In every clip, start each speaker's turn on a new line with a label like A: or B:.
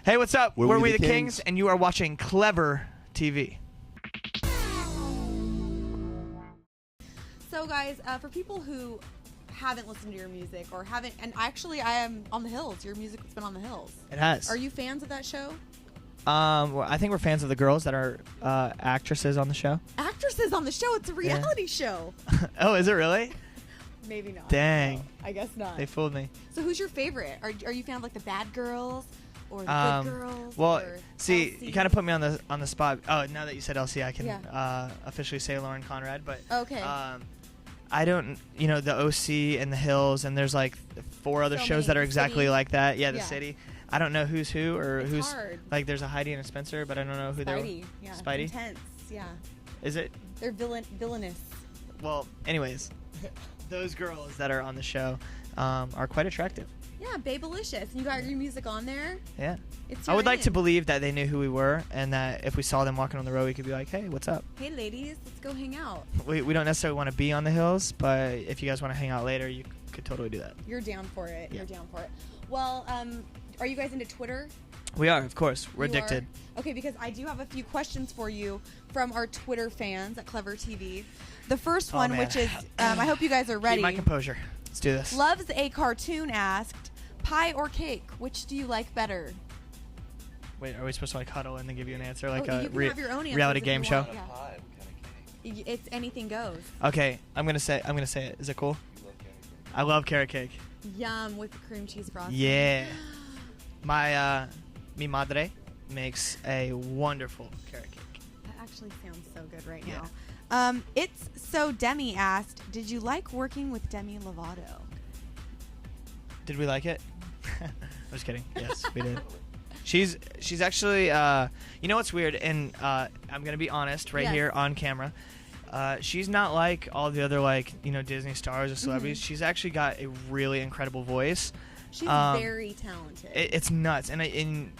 A: Hey, what's up?
B: We're We the Kings.
A: Kings, and you are watching Clever TV.
C: So, guys, for people who haven't listened to your music or haven't, and actually, I am on the Hills. Your music's been on the Hills.
A: It has.
C: Are you fans of that show?
A: Well, I think we're fans of the girls that are actresses on the show.
C: Actresses on the show. It's a reality show.
A: Oh, is it really?
C: Maybe not.
A: Dang.
C: No, I guess not.
A: They fooled me.
C: So, who's your favorite? Are you a fan of like the bad girls or the good girls?
A: Well,
C: or
A: see,
C: LC?
A: you kind of put me on the spot. Oh, now that you said LC, I can
C: Yeah.
A: officially say Lauren Conrad. But
C: Okay.
A: I don't, the OC and the Hills, and there's like 4 other
C: So
A: shows
C: many.
A: that are
C: The
A: exactly
C: City.
A: like that. Yeah, the
C: Yeah.
A: City. I don't know who's who or
C: It's
A: who's
C: hard.
A: like. There's a Heidi and a Spencer, but I don't know who
C: Spidey.
A: they're.
C: Yeah.
A: Spidey?
C: Intense. Yeah.
A: Is it?
C: They're villainous.
A: Well, anyways, those girls that are on the show are quite attractive.
C: Yeah, Babelicious. And you got your music on there.
A: Yeah.
C: It's
A: I would
C: your
A: like to
C: in.
A: believe that they knew who we were, and that if we saw them walking on the road, we could be like, "Hey, what's up?"
C: Hey, ladies, let's go hang out.
A: We don't necessarily want to be on the Hills, but if you guys want to hang out later, you could totally do that.
C: You're down for it.
A: Yeah.
C: You're down for it. Well, are you guys into Twitter?
A: We are, of course. We're
C: You
A: addicted.
C: are? Okay, because I do have a few questions for you from our Twitter fans at Clever TV. The first one,
A: man.
C: which is, I hope you guys are ready.
A: Keep my composure. Let's do this.
C: Loves a Cartoon asked, pie or cake, which do you like better?
A: Wait, are we supposed to like huddle and then give you an answer like
C: Oh,
A: a
C: you can have your own answers
A: reality
C: if
A: game
C: you
A: show?
C: want. Yeah. It's anything goes.
A: Okay, I'm gonna say it. Is it cool? I love carrot cake.
C: Yum, with the cream cheese frosting.
A: Yeah. My mi madre makes a wonderful carrot cake.
C: That actually sounds so good right
A: Yeah.
C: now. It's so Demi asked, did you like working with Demi Lovato?
A: Did we like it? I'm just kidding. Yes, we did. She's actually you know what's weird, and I'm gonna be honest right
C: Yes.
A: here on camera. She's not like all the other Disney stars or celebrities.
C: Mhm.
A: She's actually got a really incredible voice.
C: She's very talented.
A: It's nuts, and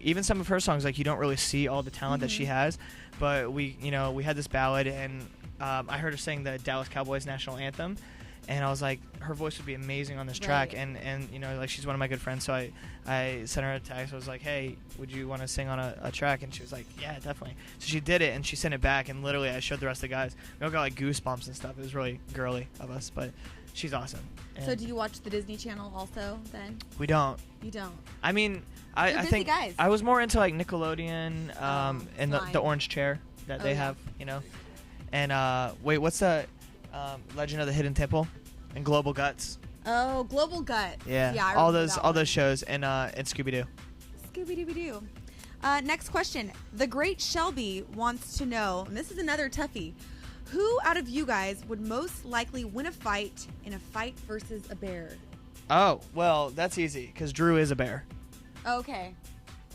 A: even some of her songs, like you don't really see all the talent that she has. But we had this ballad, and I heard her sing the Dallas Cowboys national anthem, and I was like, her voice would be amazing on this track.
C: Right.
A: And like she's one of my good friends, so I sent her a text. I was like, hey, would you want to sing on a track? And she was like, yeah, definitely. So she did it, and she sent it back, and literally I showed the rest of the guys. We all got like goosebumps and stuff. It was really girly of us, but she's awesome.
C: So
A: And
C: do you watch the Disney Channel also then?
A: we don't.
C: You don't.
A: I mean,
C: You're
A: I
C: busy
A: think
C: guys.
A: I was more into like Nickelodeon and the
C: fine.
A: orange chair that
C: Oh,
A: they
C: yeah.
A: have, And wait, what's the Legend of the Hidden Temple and Global Guts?
C: Oh, Global Gut.
A: Yeah,
C: I
A: all
C: remember
A: those
C: that
A: all
C: one.
A: those shows and Scooby Doo.
C: Scooby-Dooby-Doo. Next question. The Great Shelby wants to know, and this is another toughie, who out of you guys would most likely win a fight in a fight versus a bear?
A: Oh well, that's easy because Drew is a bear.
C: Okay.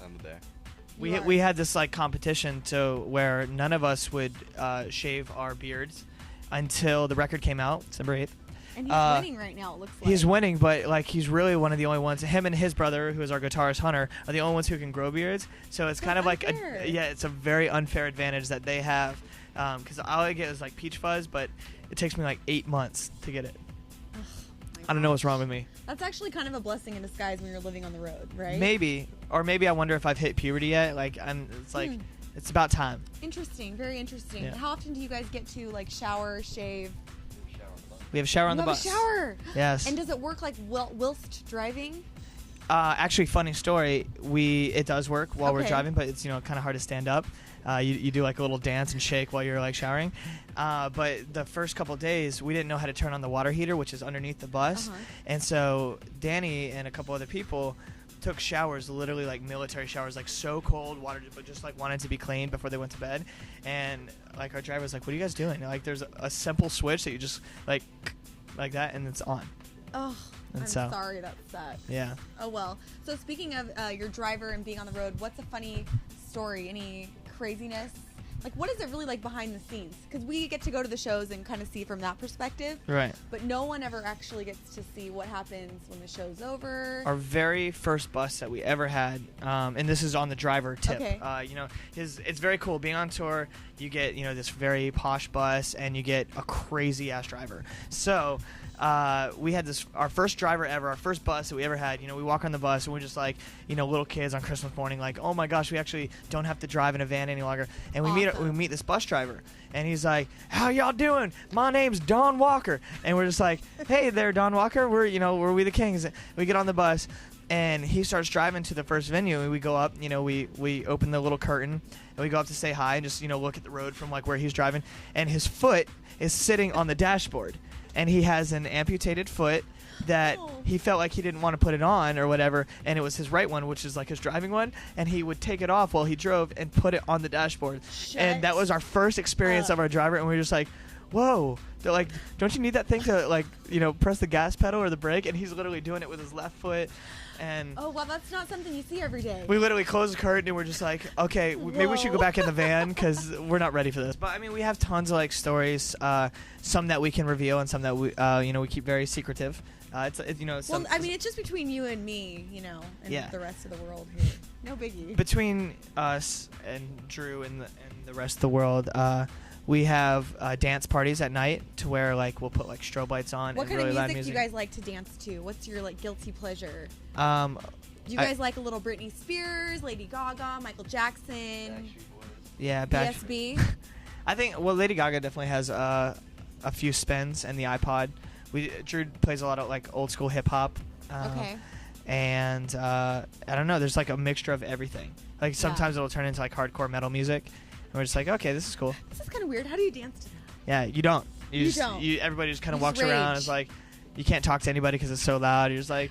B: I'm there.
A: We
C: You are.
A: we had this like competition to where none of us would shave our beards until the record came out December 8th.
C: And he's winning right now, it looks like.
A: He's winning, but like he's really one of the only ones. Him and his brother, who is our guitarist Hunter, are the only ones who can grow beards. So it's
C: So
A: kind of like
C: unfair.
A: it's a very unfair advantage that they have. Because all I get is like peach fuzz, but it takes me like 8 months to get it.
C: My
A: I don't know what's
C: gosh.
A: wrong with me.
C: That's actually kind of a blessing in disguise when you're living on the road, right?
A: Maybe I wonder if I've hit puberty yet. It's like it's about time.
C: Interesting. Very interesting.
A: Yeah.
C: How often do you guys get to like shower, shave?
A: We have a shower on
C: You
A: the
C: have
A: bus.
C: a shower.
A: Yes.
C: And does it work like whilst driving?
A: Actually, funny story. It does work while we're
C: Okay.
A: driving, but it's kind of hard to stand up. You do like a little dance and shake while you're like showering. But the first couple days, we didn't know how to turn on the water heater, which is underneath the bus.
C: Uh-huh.
A: And so Danny and a couple other people took showers, literally like military showers, like so cold water, but just like wanted to be clean before they went to bed. And like our driver was like, "What are you guys doing?" And, like there's a simple switch that you just like that, and it's on.
C: Oh,
A: And
C: I'm
A: so-
C: sorry that sucks.
A: Yeah.
C: Oh well. So speaking of your driver and being on the road, what's a funny story? Any craziness? Like, what is it really like behind the scenes? Because we get to go to the shows and kind of see from that perspective,
A: Right.
C: but no one ever actually gets to see what happens when the show's over.
A: Our very first bus that we ever had, and this is on the driver tip.
C: Okay.
A: It's very cool being on tour. You get this very posh bus, and you get a crazy ass driver. So we had our first driver ever, our first bus that we ever had. We walk on the bus and we're just like, little kids on Christmas morning, like, oh my gosh, we actually don't have to drive in a van any longer. And we meet this bus driver, and he's like, how y'all doing? My name's Don Walker. And we're just like, hey there, Don Walker. We're We the Kings. We get on the bus, and he starts driving to the first venue, and we go up. We open the little curtain, and we go up to say hi and just look at the road from like where he's driving, and his foot is sitting on the dashboard. And he has an amputated foot that he felt like he didn't want to put it on or whatever, and it was his right one, which is like his driving one, and he would take it off while he drove and put it on the dashboard. And that was our first experience of our driver, and we were just like, whoa. They're like, don't you need that thing to like, press the gas pedal or the brake? And he's literally doing it with his left foot. And
C: oh, well, that's not something you see every day.
A: We literally closed the curtain and we're just like, okay, maybe we should go back in the van because we're not ready for this. But I mean, we have tons of like stories, some that we can reveal and some that we, we keep very secretive. Well,
C: I mean, it's just between you and me, and the rest of the world here. No biggie.
A: Between us and Drew and the rest of the world, we have dance parties at night to where like we'll put like strobe lights on.
C: What
A: and
C: kind
A: really
C: of
A: loud
C: music do you guys like to dance to? What's your like guilty pleasure? Do you guys like a little Britney Spears, Lady Gaga, Michael Jackson?
A: Yeah,
C: BSB.
A: I think Lady Gaga definitely has a few spins in the iPod. Drew plays a lot of like old school hip hop.
C: Okay.
A: And I don't know. There's like a mixture of everything. Like sometimes it'll turn into like hardcore metal music. And we're just like, okay, this is cool.
C: This is kind of weird. How do you dance to that?
A: Yeah, you don't.
C: You don't.
A: Everybody just kind of walks
C: rage.
A: around. It's like, you can't talk to anybody because it's so loud. You're just like,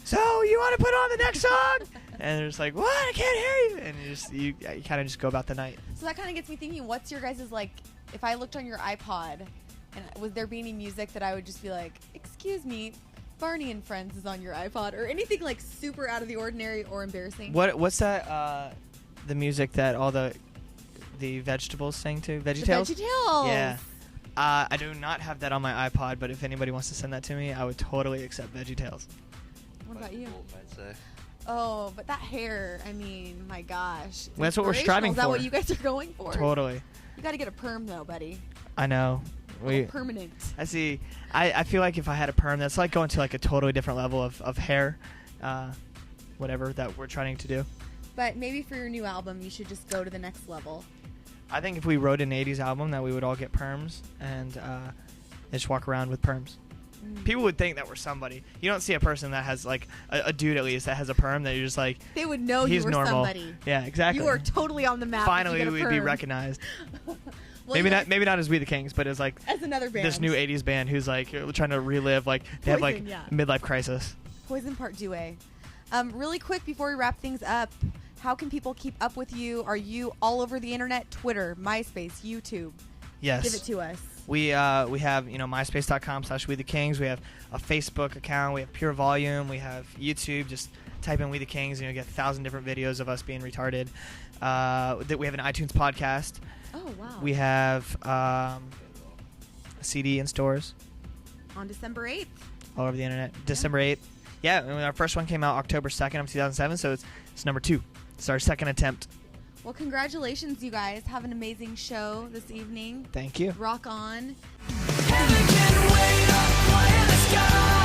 A: so you want to put on the next song? And they're just like, what? I can't hear you. And you kind of just go about the night.
C: So that kind of gets me thinking, what's your guys' like, if I looked on your iPod, and would there be any music that I would just be like, excuse me, Barney and Friends is on your iPod, or anything like super out of the ordinary or embarrassing?
A: What's that, the music that all the vegetables sing to? VeggieTales?
C: VeggieTales.
A: Yeah. I do not have that on my iPod, but if anybody wants to send that to me, I would totally accept VeggieTales.
C: What about you?
B: I'd say.
C: Oh, but that hair, I mean, my gosh.
A: Well, that's what we're striving
C: for. Is that
A: for.
C: what you guys are going for?
A: Totally.
C: You got to get a perm, though, buddy.
A: I know.
C: Permanent.
A: I see. I feel like if I had a perm, that's like going to like a totally different level of hair, whatever that we're trying to do.
C: But maybe for your new album, you should just go to the next level.
A: I think if we wrote an 80s album, that we would all get perms and just walk around with perms. People would think that we're somebody. You don't see a person that has like a dude at least that has a perm that you're just like,
C: they would know
A: he's
C: you were
A: normal.
C: somebody.
A: Yeah, exactly.
C: You are totally on the map.
A: Finally, we'd be recognized.
C: Well,
A: maybe not as We the Kings, but as like
C: as another band.
A: This new 80s band who's like trying to relive like they have like midlife crisis.
C: Poison Part 2A. Really quick before we wrap things up, how can people keep up with you? Are you all over the internet? Twitter, MySpace, YouTube?
A: Yes.
C: Give it to us.
A: We have myspace.com/We the Kings. We have a Facebook account. We have Pure Volume. We have YouTube. Just type in We the Kings and you'll get 1,000 different videos of us being retarded. That we have an iTunes podcast.
C: Oh wow.
A: We have a CD in stores.
C: On December 8th.
A: All over the internet. December 8th. Yeah, and our first one came out October 2nd of 2007, so it's number 2. It's our second attempt.
C: Well, congratulations, you guys. Have an amazing show this evening.
A: Thank you.
C: Rock on.
D: Heaven can wait up in the sky.